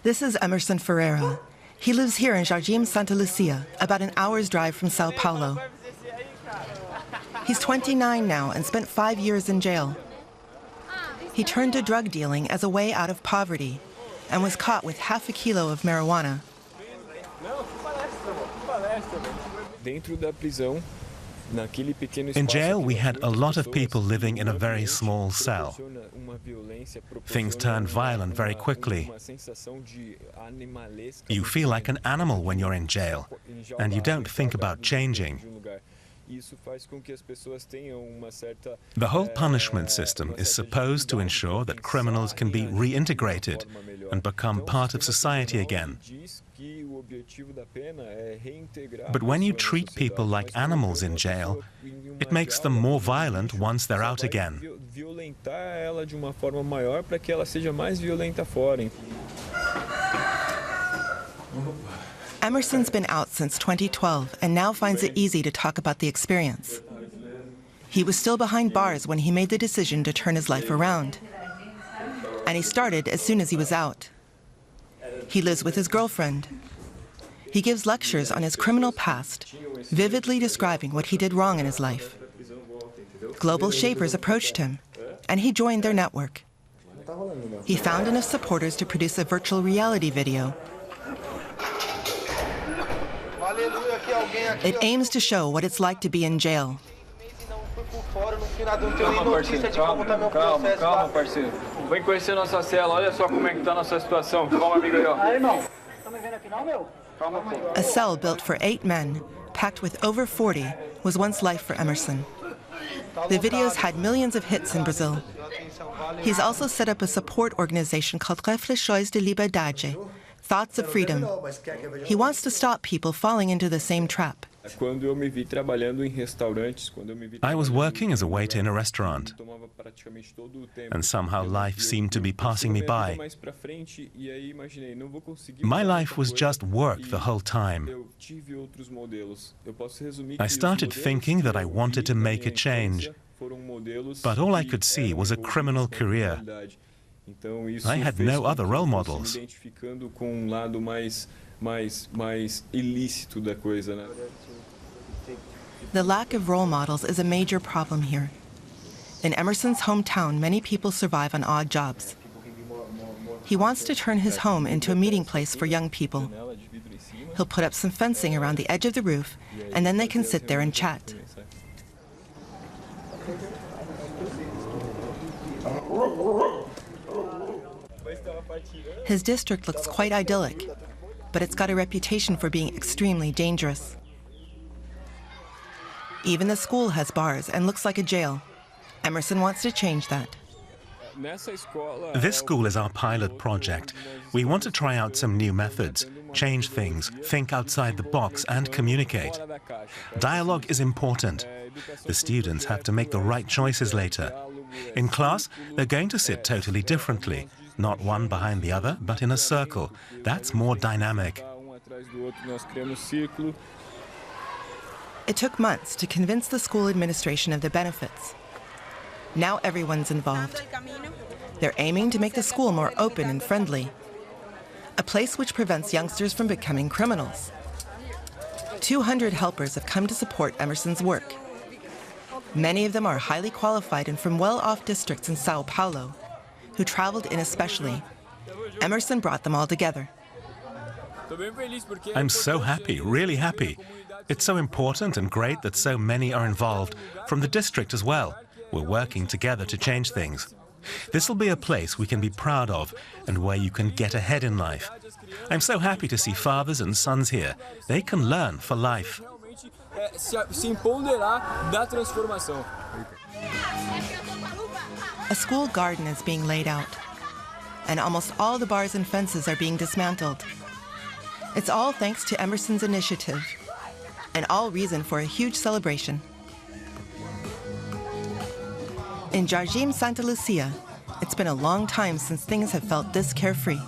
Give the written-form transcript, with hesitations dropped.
This is Emerson Ferreira. He lives here in Jardim Santa Lucia, about an hour's drive from Sao Paulo. He's 29 now and spent 5 years in jail. He turned to drug dealing as a way out of poverty and was caught with half a kilo of marijuana. In jail, we had a lot of people living in a very small cell. Things turned violent very quickly. You feel like an animal when you're in jail, and you don't think about changing. The whole punishment system is supposed to ensure that criminals can be reintegrated and become part of society again. But when you treat people like animals in jail, it makes them more violent once they're out again. Emerson's been out since 2012 and now finds it easy to talk about the experience. He was still behind bars when he made the decision to turn his life around. And he started as soon as he was out. He lives with his girlfriend. He gives lectures on his criminal past, vividly describing what he did wrong in his life. Global Shapers approached him, and he joined their network. He found enough supporters to produce a virtual reality video. It aims to show what it's like to be in jail. Calma, parceiro. Vem conhecer nossa cela. Olha só como é que tá nossa situação. Calma, amigo aí, ó. Irmão, tá me vendo aqui não, meu? A cell built for 8 men, packed with over 40, was once life for Emerson. The videos had millions of hits in Brazil. He's also set up a support organization called Reflexões de Liberdade, Thoughts of Freedom. He wants to stop people falling into the same trap. I was working as a waiter in a restaurant, and somehow life seemed to be passing me by. My life was just work the whole time. I started thinking that I wanted to make a change, but all I could see was a criminal career. I had no other role models. The lack of role models is a major problem here. In Emerson's hometown, many people survive on odd jobs. He wants to turn his home into a meeting place for young people. He'll put up some fencing around the edge of the roof, and then they can sit there and chat. His district looks quite idyllic, but it's got a reputation for being extremely dangerous. Even the school has bars and looks like a jail. Emerson wants to change that. This school is our pilot project. We want to try out some new methods, change things, think outside the box, and communicate. Dialogue is important. The students have to make the right choices later. In class, they're going to sit totally differently, not one behind the other, but in a circle. That's more dynamic. It took months to convince the school administration of the benefits. Now everyone's involved. They're aiming to make the school more open and friendly, a place which prevents youngsters from becoming criminals. 200 helpers have come to support Emerson's work. Many of them are highly qualified and from well-off districts in Sao Paulo, who traveled in especially. Emerson brought them all together. I'm so happy, really happy. It's so important and great that so many are involved, from the district as well. We're working together to change things. This will be a place we can be proud of and where you can get ahead in life. I'm so happy to see fathers and sons here. They can learn for life. A school garden is being laid out, and almost all the bars and fences are being dismantled. It's all thanks to Emerson's initiative, and all reason for a huge celebration. In Jardim Santa Lucia, it's been a long time since things have felt this carefree.